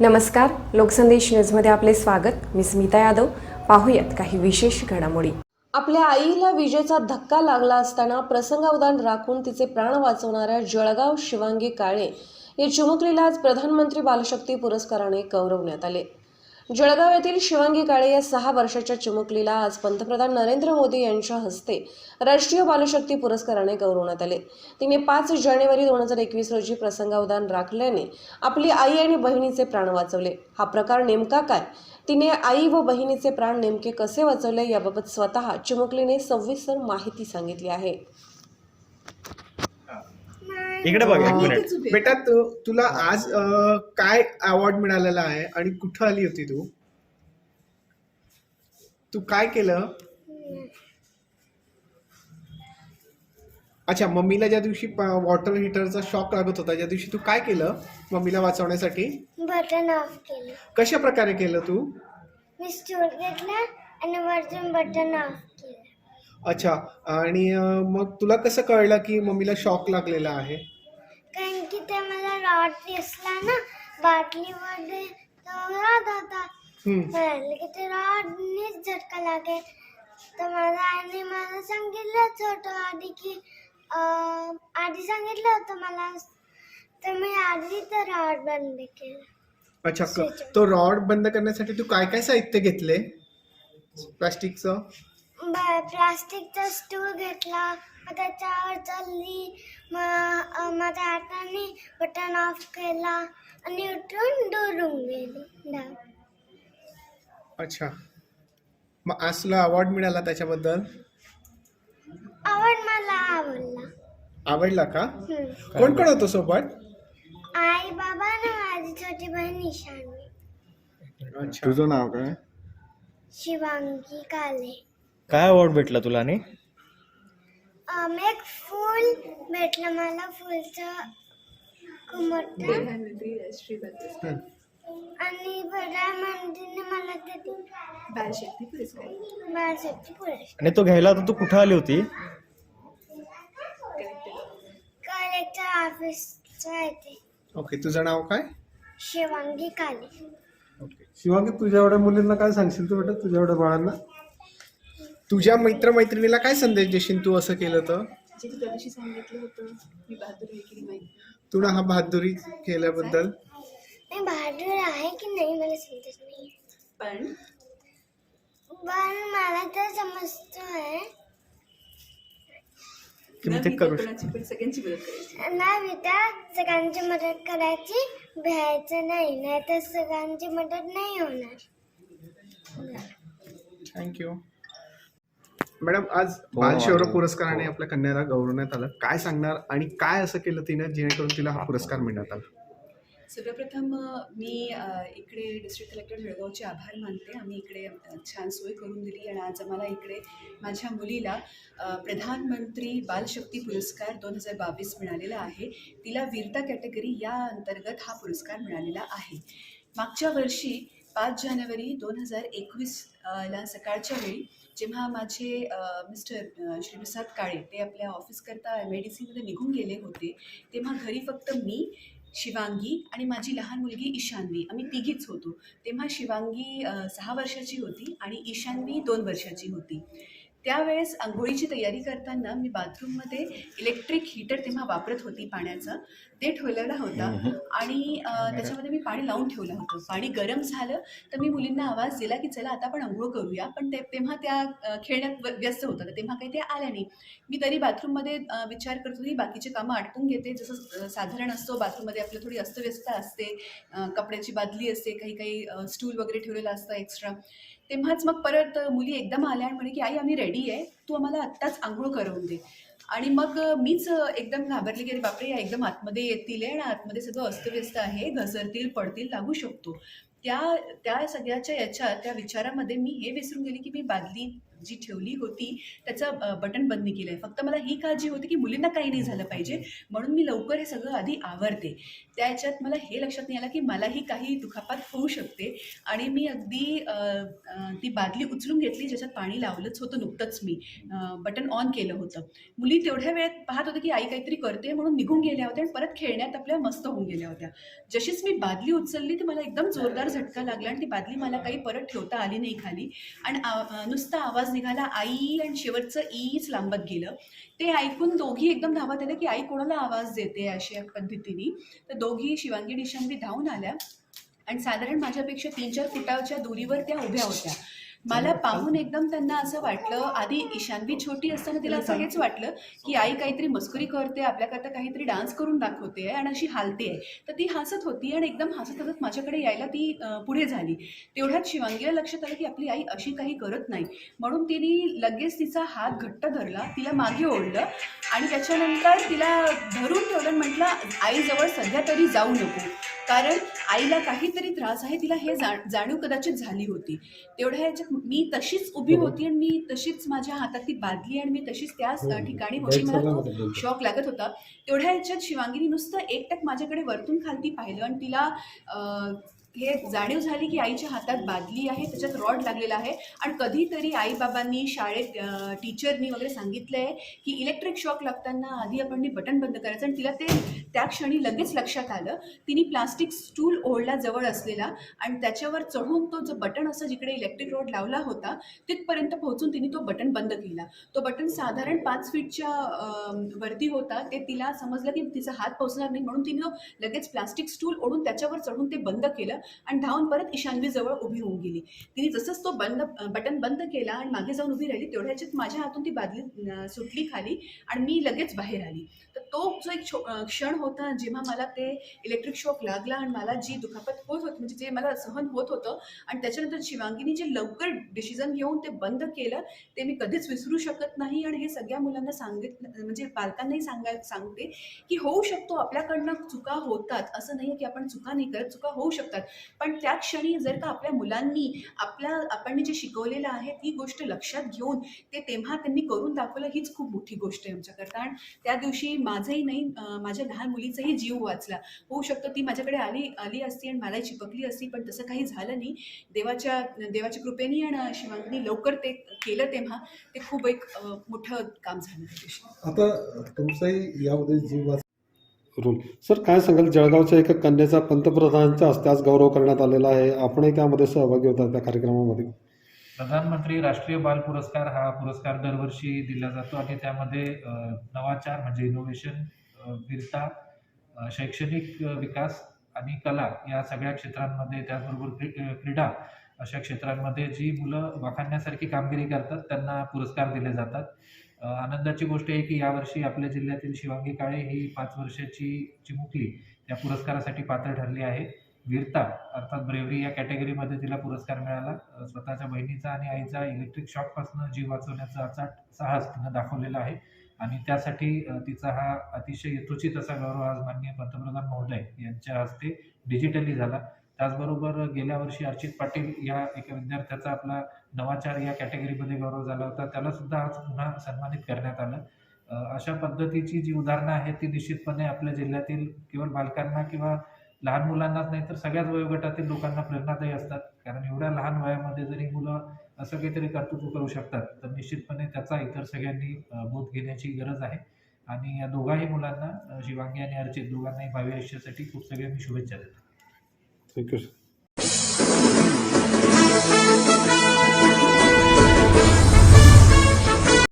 नमस्कार, लोकसंदेश न्यूजमध्ये आपले स्वागत. मी स्मिता यादव. पाहूयात काही विशेष घडामोडी. आपल्या आईला विजेचा धक्का लागला असताना प्रसंगावधान राखून तिचे प्राण वाचवणाऱ्या जळगाव शिवांगी काळे या चिमुकलीला आज प्रधानमंत्री बालशक्ती पुरस्काराने गौरवण्यात आले. जळगाव येथील शिवांगी काळे या 6 वर्षाच्या चिमुकलीला आज पंतप्रधान नरेंद्र मोदी यांच्या हस्ते राष्ट्रीय बालशक्ती पुरस्काराने गौरवण्यात आले. तिने 5 जानेवारी 2021 रोजी प्रसंगावधान राखल्याने आपली आई आणि बहिणीचे प्राण वाचवले. हा प्रकार नेमका काय, तिने आई व बहिणीचे प्राण नेमके कसे वाचवले याबाबत स्वतः चिमुकलीने सविस्तर माहिती सांगितली आहे. इकडे बघ एक मिनिट. बेटा तुला आज काय अवॉर्ड मिळालेला आहे आणि कुठं आली होती तू काय केलं? अच्छा, मम्मीला ज्या दिवशी वॉटर हीटरचा शॉक लागत होता त्या दिवशी तू काय केलं मम्मीला वाचवण्यासाठी? बटन ऑफ केलं. कशा प्रकारे केलं तू? मी स्टूल घेतला आणि वरतून बटन ऑफ केलं. अच्छा, आणि मग तुला कसं कळलं की मम्मीला शॉक लागलेला आहे? कारण की ते मला रॉड दिसला ना बाटलीमध्ये, तो रॉड होता. म्हणाले की ते रॉडनेच झटका लागेल. तर माझ्या आईने मला सांगितलंच होतं आधी सांगितलं होतं मला, तर मी आधी तर रॉड बंद केलं. अच्छा, तो रॉड बंद करण्यासाठी तू काय काय साहित्य घेतले? प्लास्टिकचं प्लास्टिकचा स्टूल घेतला, मग त्याच्यावर चालली, माझ्या हाताने बटन ऑफ केला आणि उठून दुरून गेली. अच्छा, मग आज तुला अवॉर्ड मिळाला त्याच्याबद्दल? मला आवडला का? कोण कोण होतं सोबत? आई, बाबा आणि माझी छोटी बहीण ईशानी. अच्छा, तुझं नाव काय? शिवांगी काळे. काय अवॉर्ड भेटला तुला? आणि एक फूल भेटलं मला, फुलचं खूप मोठं, आणि प्रधानमंत्रीने मला ते बालशक्ती पुरस्कार. आणि तो घ्यायला आता तू कुठं आली होती? कलेक्टर ऑफिसच्या इथे. ओके, तुझं नाव काय? शिवांगी काळे. ओके, शिवांगी, तुझ्या एवढ्या मुलींना काय सांगशील तू बेटा, तुझ्या एवढ्या बाळांना? तुझ्या मित्रमैत्रिणीला काय संदेश देशील तू असं केलं तर? जे तू त्या दिवशी सांगितलं होतं मी बहादूर आहे की नाही, तुला हा बहादुरी केल्याबद्दल? मी बहादूर आहे की नाही मला समजत नाही, पण मला तर समजतोय की मी ते करू कोणाची पण सगळ्यांची मदत करायची. ना विटा सगळ्यांची मदत करायची, भ्यायचं नाही, नाही तर सगळ्यांची मदत नाही होणार. थँक्यू. मॅडम, आज बालशौर्य पुरस्काराने आपल्या कन्याला गौरवण्यात आलं. काय सांगणार आणि काय असं केलं तिनं जेणेकरून तिला हा पुरस्कार मिळण्यात आला? सर्वप्रथम मी इकडे डिस्ट्रिक्ट कलेक्टर जळगावचे आभार मानते. आम्ही इकडे छान सोय करून दिली आणि आज आम्हाला इकडे माझ्या मुलीला प्रधानमंत्री बालशक्ती पुरस्कार 2022 मिळालेला आहे. तिला वीरता कॅटेगरी या अंतर्गत हा पुरस्कार मिळालेला आहे. मागच्या वर्षी 5 जानेवारी 2021 ला सकाळच्या वेळी जेव्हा माझे मिस्टर श्री प्रसाद काळे ते आपल्या ऑफिसकरता MIDCमध्ये निघून गेले होते, तेव्हा घरी फक्त मी, शिवांगी आणि माझी लहान मुलगी ईशान्वी, आम्ही तिघीच होतो. तेव्हा शिवांगी 6 वर्षाची होती आणि ईशान्वी 2 वर्षाची होती. त्यावेळेस अंघोळीची तयारी करताना मी बाथरूममध्ये इलेक्ट्रिक हीटर तेव्हा वापरत होती पाण्याचं, ते ठेवलेला होता आणि त्याच्यामध्ये मी पाणी लावून ठेवलं होतं. पाणी गरम झालं तर मी मुलींना आवाज दिला की चला आता आपण अंघोळ करूया, पण तेव्हा त्या खेळण्यात व्यस्त होतं, तर तेव्हा काही त्या आल्या नाही. मी तरी बाथरूममध्ये विचार करत होती बाकीचे कामं आटपून घेते, जसं साधारण असतो बाथरूममध्ये आपलं थोडी अस्तव्यस्त असते, कपड्याची बादली असते, काही स्टूल वगैरे ठेवलेलं असतं एक्स्ट्रा. तेव्हाच मग परत मुली एकदम आल्या आणि म्हणे की आई आम्ही रेडी आहे, तू आम्हाला आत्ताच आंघोळ करून दे. आणि मग मीच एकदम घाबरली की बापरे या एकदम आतमध्ये येतील आणि आतमध्ये सगळं अस्तव्यस्त आहे, घसरतील, पडतील, लागू शकतो. त्या सगळ्याच्या त्या विचारामध्ये मी हे विसरून गेली की मी बादली जी ठेवली होती त्याचं बटन बंद केलं आहे. फक्त मला ही काळजी होती की मुलींना काही नाही झालं पाहिजे म्हणून मी लवकर हे सगळं आधी आवरते. त्याच्यात मला हे लक्षात नाही आलं की मलाही काही दुखापत होऊ शकते आणि मी अगदी ती बादली उचलून घेतली ज्याच्यात पाणी लावलंच होतं नुकतंच मी बटन ऑन केलं होतं. मुली तेवढ्या वेळात पाहत होत्या की आई काहीतरी करते म्हणून निघून गेल्या होत्या आणि परत खेळण्यात आपल्या मस्त होऊन गेल्या होत्या. जशीच मी बादली उचलली तर मला एकदम जोरदार झटका लागला आणि ती बादली मला काही परत ठेवता आली नाही खाली आणि नुसता आवाज निघाला आई आणि शेवटचं ईच लांबत गेलं. ते ऐकून दोघी एकदम धावत आल्या की आई कोणाला आवाज देते अशा पद्धतीने. तर दोघी शिवांगी निशांबी धावून आल्या आणि साधारण माझ्यापेक्षा 3-4 फुटाच्या दुरीवर त्या उभ्या होत्या. मला पाहून एकदम त्यांना असं वाटलं, आधी ईशान्वी छोटी असताना तिला असं हेच वाटलं की आई काहीतरी मस्करी करते, आपल्याकरता काहीतरी डान्स करून दाखवते आणि अशी हालते आहे. तर ती हसत होती आणि एकदम हसत हसत माझ्याकडे यायला ती पुढे झाली. तेवढ्यात शिवांगीला लक्षात आलं की आपली आई अशी काही करत नाही म्हणून तिने लगेच तिचा हात घट्ट धरला, तिला मागे ओढलं आणि त्याच्यानंतर तिला धरून ठेवलं आणि म्हटलं आईजवळ सध्या तरी जाऊ नको कारण आईला काहीतरी त्रास आहे. तिला हे जाणीव कदाचित झाली होती. तेवढ्या ह्याच्यात मी तशीच उभी होती आणि मी तशीच माझ्या हातातली बादली आणि मी तशीच त्याच ठिकाणी होती. मला तो शॉक लागत होता. तेवढ्या ह्याच्यात शिवांगीने नुसतं एकटक माझ्याकडे वरतून खालती पाहिलं आणि तिला हे जाणीव झाली की आईच्या हातात बादली आहे, त्याच्यात रॉड लागलेला आहे आणि कधीतरी आईबाबांनी शाळेत टीचरनी वगैरे सांगितलं आहे की इलेक्ट्रिक शॉक लागताना आधी आपण बटन बंद करायचं आणि तिला ते त्या क्षणी लगेच लक्षात आलं. तिने प्लास्टिक स्टूल ओढला जवळ असलेला आणि त्याच्यावर चढून तो जो बटन असं जिकडे इलेक्ट्रिक रॉड लावला होता तिथपर्यंत पोहोचून तिने तो बटन बंद केला. तो बटन साधारण 5 फीटच्या वरती होता. ते तिला समजलं की तिचा हात पोहोचणार नाही म्हणून तिनं लगेच प्लास्टिक स्टूल ओढून त्याच्यावर चढून ते बंद केलं आणि धावून परत ईशान्वीजवळ उभी होऊन गेली. तिने जसंच तो बटन बंद केला आणि मागे जाऊन उभी राहिली तेवढ्याच्यात माझ्या हातून ती बादली सुटली खाली आणि मी लगेच बाहेर आली. तर तो जो एक क्षण होता जेव्हा मला ते इलेक्ट्रिक शॉक लागला आणि मला जी दुखापत होत होती म्हणजे जे मला सहन होत होतं आणि त्याच्यानंतर शिवांगीने जे लवकर डिसिजन घेऊन ते बंद केलं ते मी कधीच विसरू शकत नाही. आणि हे सगळ्या मुलांना सांगितलं म्हणजे पालकांनाही सांगते की होऊ शकतो, आपल्याकडनं चुका होतात, असं नाही की आपण चुका नाही करत, चुका होऊ शकतात पण त्या क्षणी जर का आपल्या मुलांनी आपण जे शिकवलेलं आहे ती गोष्ट लक्षात घेऊन ते तेव्हा त्यांनी करून दाखवलं हीच खूप मोठी गोष्ट आहे आमच्याकरता. आणि त्या दिवशी माझंही नाही माझ्या लहान मुलीचाही जीव वाचला. होऊ शकतं ती माझ्याकडे आली असती आणि मला चिपकली असती पण तसं काही झालं नाही. देवाच्या कृपेने आणि शिवांगीने लवकर ते केलं तेव्हा ते खूप एक मोठं काम झालं त्या दिवशी. आता तुमचाही यामध्ये जीव रोल सर काय सांगाल? जळगावच्या एका कन्याचा पंतप्रधानांच्या हस्ते आज गौरव करण्यात आलेला आहे, आपणही त्यामध्ये सहभागी होता त्या कार्यक्रमामध्ये. प्रधानमंत्री राष्ट्रीय बाल पुरस्कार हा पुरस्कार दरवर्षी दिला जातो आणि त्यामध्ये नवाचार म्हणजे इनोव्हेशन, वीरता, शैक्षणिक विकास आणि कला या सगळ्या क्षेत्रांमध्ये त्याचबरोबर क्रीडा अशा क्षेत्रांमध्ये जी मुलं वाखाणण्यासारखी कामगिरी करतात त्यांना पुरस्कार दिले जातात. आनंदाची गोष्ट आहे की यावर्षी आपल्या जिल्ह्यातील शिवांगी काळे ही 5 वर्षाची चिमुकली या पुरस्कारासाठी पात्र ठरली आहे. वीरता अर्थात ब्रेव्हरी या कॅटेगरीमध्ये तिला पुरस्कार मिळाला. स्वतःच्या बहिणीचा आणि आईचा इलेक्ट्रिक शॉकपासून जीव वाचवण्याचा अचाट साहस तिनं दाखवलेला आहे आणि त्यासाठी तिचा हा अतिशय यथोचित असा गौरव आज माननीय पंतप्रधान महोदय यांच्या हस्ते डिजिटली झाला. त्याचबरोबर गेल्या वर्षी अर्चित पाटील या एका विद्यार्थ्याचा आपला नवाचार या कॅटेगरीमध्ये गौरव झाला होता, त्याला सुद्धा आज पुन्हा सन्मानित करण्यात आलं. अशा पद्धतीची जी उदाहरणं आहेत ती निश्चितपणे आपल्या जिल्ह्यातील केवळ बालकांना किंवा लहान मुलांनाच नाही तर सगळ्याच वयोगटातील लोकांना प्रेरणादायी असतात. कारण एवढ्या लहान वयामध्ये जरी मुलं असं काहीतरी कर्तृत्व करू शकतात तर निश्चितपणे त्याचा इतर सगळ्यांनी बोध घेण्याची गरज आहे. आणि या दोघाही मुलांना शिवांगी आणि अर्चित दोघांनाही भावी आयुष्यासाठी खूप सगळ्या मी शुभेच्छा देतो. Thank you sir.